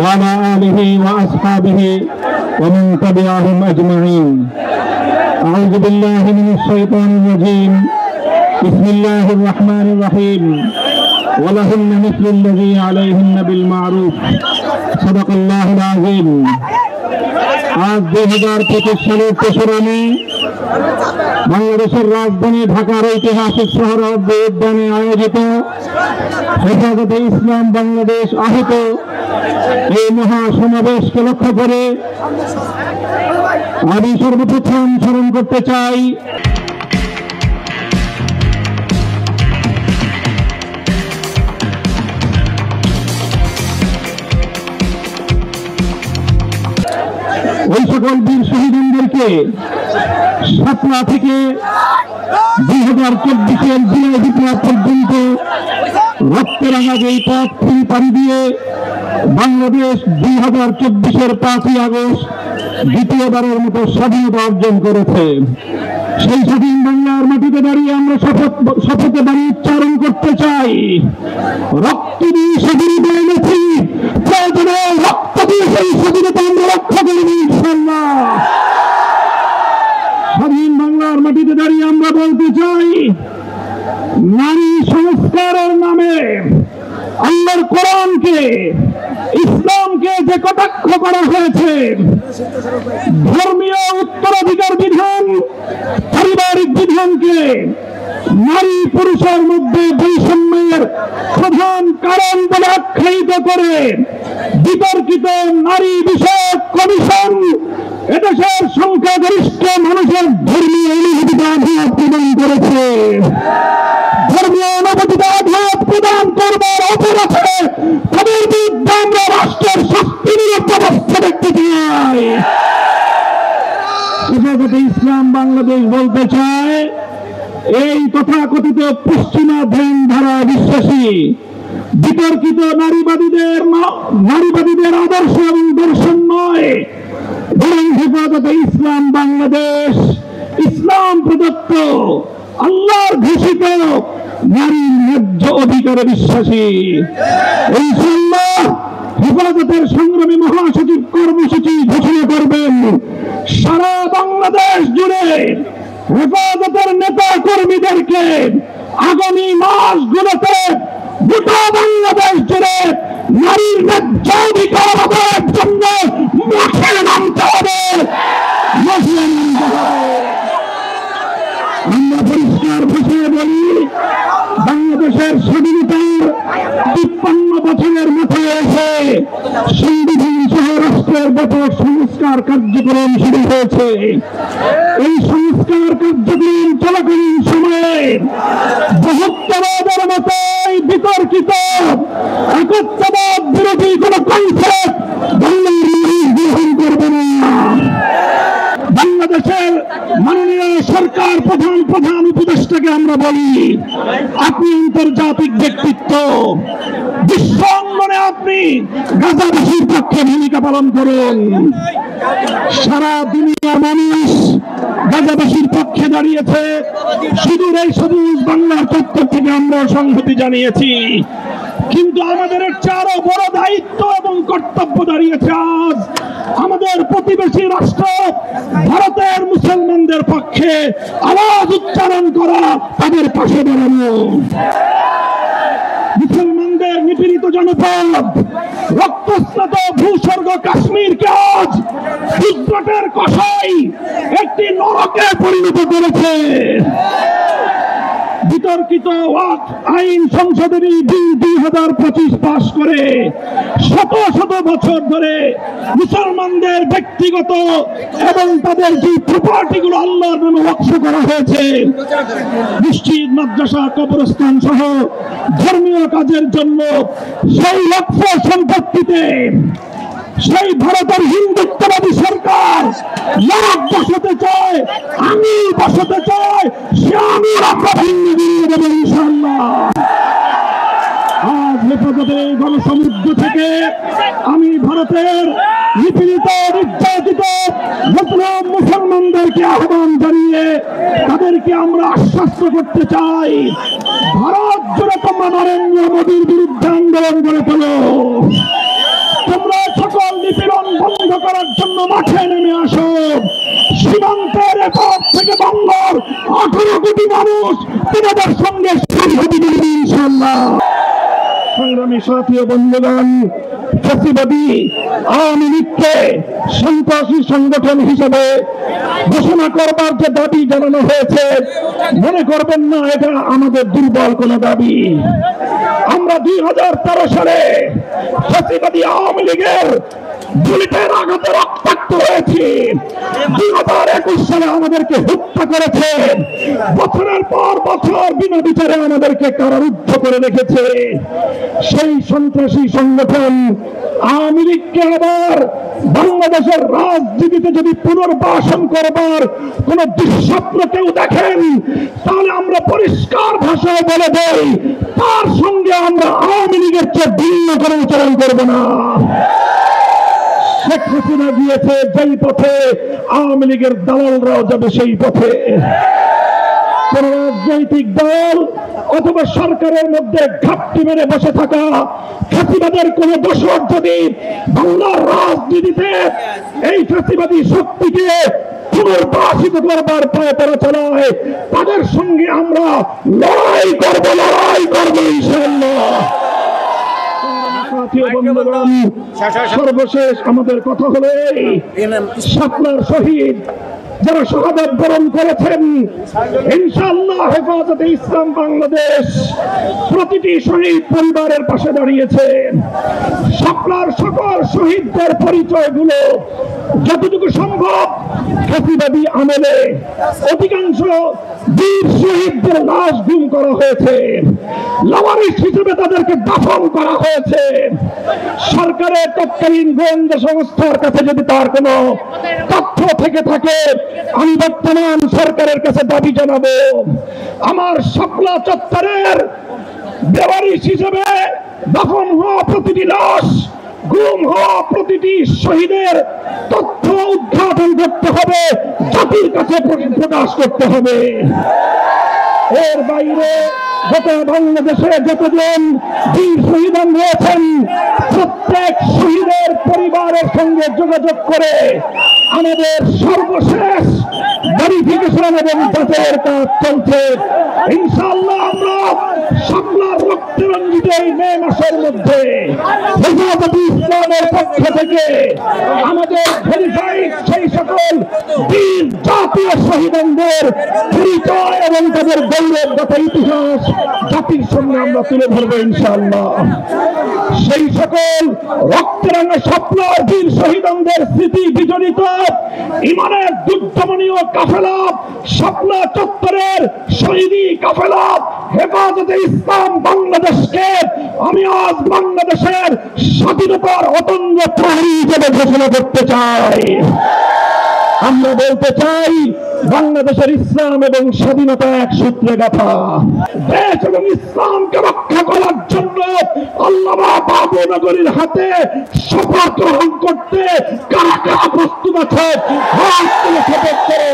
وعلى آله وأصحابه ومن تبعهم أجمعين. أعوذ بالله من الشيطان الرجيم. بسم الله الرحمن الرحيم. ولهن مثل الذي عليهن بالمعروف. صدق الله العظيم. আজ 2025 সালের 3রা মে বাংলাদেশের রাজধানী ঢাকার ঐতিহাসিক সোহরাওয়ার্দী উদ্যানে আয়োজিত হেফাজতে ইসলাম বাংলাদেশ আহত এই মহা সমাবেশকে লক্ষ্য করে আমি সর্বপ্রথম স্মরণ করতে চাই ওই সকল বীর শহীদদেরকে 17 থেকে 2024-এর জুলাই বিপ্লব পর্যন্ত রক্তেরাঙা যেই পথ পাড়ি দিয়ে বাংলাদেশ 2024-এর 5ই আগস্ট দ্বিতীয়বারের মতো স্বাধীনতা অর্জন করেছে। সেই স্বাধীন বাংলার মাটিতে দাঁড়িয়ে আমরা শপথে বাড়ি উচ্চারণ করতে চাই, রক্ত দিয়ে স্বাধীনতা এনেছি, প্রয়োজনে রক্ত দিয়ে সেই স্বাধীনতা আমরা রক্ষা করব ইনশাআল্লাহ। স্বাধীন বাংলার মাটিতে দাঁড়িয়ে আমরা বলতে চাই, নারী সংস্কারের নামে আল্লাহর কোরআনকে, ইসলামকে যে কটাক্ষ করা হয়েছে, ধর্মীয় উত্তরাধিকার বিধান, পারিবারিক বিধানকে নারী পুরুষের মধ্যে বৈষম্যের প্রধান কারণ বলে আখ্যায়িত করে বিতর্কিত নারী বিষয়ক কমিশন এদেশের সংখ্যাগরিষ্ঠ মানুষের ধর্মীয় অনুভূতিতে আঘাত প্রদান করেছে। ধর্মীয় অনুভূতিতে আঘাত প্রদান করবার অপরাধে তাদের বিরুদ্ধে আমরা রাষ্ট্রের শাস্তিমূলক ব্যবস্থা দেখতে চাই। হেফাজতে ইসলাম বাংলাদেশ বলতে চায়, এই তথাকথিত পশ্চিমা ধ্যান ধারা বিশ্বাসী বিতর্কিত নারীবাদীদের আদর্শ এবং দর্শন নয়, বরং হেফাজতে ইসলাম বাংলাদেশ ইসলাম প্রদত্ত আল্লাহর ঘোষিত নারীর ন্যায্য অধিকারে বিশ্বাসী। ইনশাআল্লাহ হেফাজতের সংগ্রামী মহাসচিব কর্মসূচি ঘোষণা করবেন। সারা বাংলাদেশ জুড়ে হেফাজতের নেতা কর্মীদেরকে আগামী মাসগুলোতে গোটা বাংলাদেশ জুড়ে নারীর ন্যায্য অধিকার আদায়ের জন্য মাঠে নামতে হবে। আমরা পরিষ্কার ভাষায় বলি, বাংলাদেশের স্বাধীনতার 53 বছরের মাথায় এসে সংবিধান সহ রাষ্ট্রের ব্যাপক সংস্কার কার্যক্রম শুরু হয়েছে। এই সংস্কার কার্যক্রম চলাকালীন সময়ে বহুত্ববাদের মতো বিতর্কিত একত্ববাদ বিরোধী কোন কনসেপ্ট বাংলার গ্রহণ করবে না। বাংলাদেশের মাননীয় সরকার প্রধান উপদেষ্টাকে আমরা বলি, আপনি আন্তর্জাতিক ব্যক্তিত্ব, বিশ্ব অঙ্গনে আপনি গাজাবাসীর পক্ষে ভূমিকা পালন করুন। সারা দুনিয়ার মানুষ গাজাবাসীর পক্ষে দাঁড়িয়েছে। সুদূর এই সবুজ বাংলার পক্ষ থেকে আমরা সংহতি জানিয়েছি, কিন্তু আমাদের আরো বড় দায়িত্ব এবং কর্তব্য দাঁড়িয়েছে আজ আমাদের প্রতিবেশী রাষ্ট্র ভারতের মুসলমানদের পক্ষে আওয়াজ উচ্চারণ করা, তাদের পাশে দাঁড়ানো। মুসলমানদের নিপীড়িত জনপদ, রক্তস্নাত ভূস্বর্গ কাশ্মীরকে আজ গুজরাটের কসাই একটি নরকে পরিণত করেছে। বিতর্কিত ওয়াকফ আইন সংসদের এই বিল 2025 পাশ করে শত শত বছর ধরে মুসলমানদের ব্যক্তিগত এবং তাদের যে প্রপার্টিগুলো আল্লাহর নামে ওয়াকফ করা হয়েছে, মসজিদ, মাদ্রাসা, কবরস্থান সহ ধর্মীয় কাজের জন্য, সেই ওয়াকফ সম্পত্তিতে সেই ভারতের হিন্দুত্ববাদী সরকার লোক বসাতে চায়, আমি বসাতে চাই, সে আমি আমরা ভিন্ন ভিন্ন দেবো ইনশাআল্লাহ। আজ হেফাজতে গণসমুদ্র থেকে আমি ভারতের নিপীড়িত নির্যাতিত মুসলিম মুসলমানদেরকে আহ্বান জানিয়ে তাদেরকে আমরা আশ্বস্ত করতে চাই, ভারত জুড়ে তোমরা নরেন্দ্র মোদীর বিরুদ্ধে আন্দোলন করে তোলো। তোমরা জন্য মাঠে নেমে আসো। সীমান্তের এপার থেকে বাংলার 18 কোটি মানুষ তোমাদের সঙ্গে সংহতি করবে ইনশাআল্লাহ। সংগ্রামী সাথী ও বন্ধুগণ, ফ্যাসিবাদী আওয়ামী লীগকে সন্ত্রাসী সংগঠন হিসেবে ঘোষণা করবার যে দাবি জানানো হয়েছে, মনে করবেন না এটা আমাদের দুর্বল কোনো দাবি। আমরা 2013 সালে ফ্যাসিবাদী আওয়ামী লীগের বুলেটের আঘাতে রক্তাক্ত হয়েছি। 2021 সালে আমাদেরকে হত্যা করেছে, বছরের পর বছর বিনা বিচারে আমাদেরকে কারারুদ্ধ করে রেখেছে। সেই সন্ত্রাসী সংগঠন আওয়ামী লীগকে আবার বাংলাদেশের রাজনীতিতে যদি পুনর্বাসন করবার কোন দুঃস্বপ্ন কেউ দেখেন, তাহলে আমরা পরিষ্কার ভাষায় বলে দেই, তার সঙ্গে আমরা আওয়ামী লীগের চেয়ে ভিন্ন করে আচরণ করব না। শেখ হাসিনা গিয়েছে যেই পথে, আওয়ামী লীগের দালালরাও যাবে সেই পথে। কোন রাজনৈতিক দল অথবা সরকারের মধ্যে ঘাপটি মেরে বসে থাকা ফ্যাসিবাদের কোন দোষর যদি বাংলার রাজনীতিতে এই ফ্যাসিবাদী শক্তিকে পুনর্বাসিত করবার পায়তারা চালায়, তাদের সঙ্গে আমরা লড়াই করব ইনশাআল্লাহ। সর্বশেষ আমাদের কথা হলো এই, শাপলার শহীদ যারা শাহাদাত বরণ করেছেন, ইনশাআল্লাহ হেফাজতে ইসলাম বাংলাদেশ প্রতিটি শহীদ পরিবারের পাশে দাঁড়িয়েছে। শাপলার সকল শহীদদের পরিচয়গুলো যতটুকু সম্ভব ফ্যাসিবাদী আমলে অধিকাংশ বীর শহীদদের লাশ গুম করা হয়েছে, লাওয়ারিস হিসেবে তাদেরকে দাফন করা হয়েছে। সরকারের তৎকালীন গোয়েন্দা সংস্থার কাছে যদি তার কোনো তথ্য থেকে থাকে, আমি বর্তমান সরকারের কাছে দাবি জানাবো, আমার শাপলা চত্বরের বেওয়ারিশ হিসেবে দাফন হওয়া প্রতিটি লাশ, গুম হওয়া প্রতিটি শহীদের তথ্য উদ্ঘাটন করতে হবে, জাতির কাছে প্রকাশ করতে হবে। এর বাইরে গোটা বাংলাদেশে যতজন বীর শহীদ রয়েছেন, প্রত্যেক শহীদের পরিবারের সঙ্গে যোগাযোগ করে আমাদের সর্বশেষ ভেরিফিকেশন এবং যাচাইয়ের কাজ চলছে। ইনশাআল্লাহ আমরা শাপলার রক্তে রঞ্জিত এই মে মাসের মধ্যে হেফাজতে ইসলামের পক্ষ থেকে আমাদের ভেরিফাইড সেই সকল বীর জাতীয় শহীদদের পরিচয় এবং তাদের গৌরবগত ইতিহাস জাতির সামনে আমরা তুলে ধরবো ইনশাআল্লাহ। সেই সকল রক্তরাঙা শাপলার বীর শহীদদের স্মৃতি বিজড়িত ইমানের দুর্দমনীয় কাফেলা, শাপলা চত্বরের শহীদি কাফেলা হেফাজতে ইসলাম বাংলাদেশকে আমি আজ বাংলাদেশের স্বাধীনতার অতন্দ্র প্রহরী হিসেবে ঘোষণা করতে চাই। আমরা বলতে চাই, বাংলাদেশের ইসলাম এবং স্বাধীনতা এক সূত্রে গাঁথা। দেশ এবং ইসলামকে রক্ষা করার জন্য আল্লামা বাবু নগরীর হাতে শপথ গ্রহণ করতে কারা কারা প্রস্তুত আছে? হাত তুলে শপথ করো।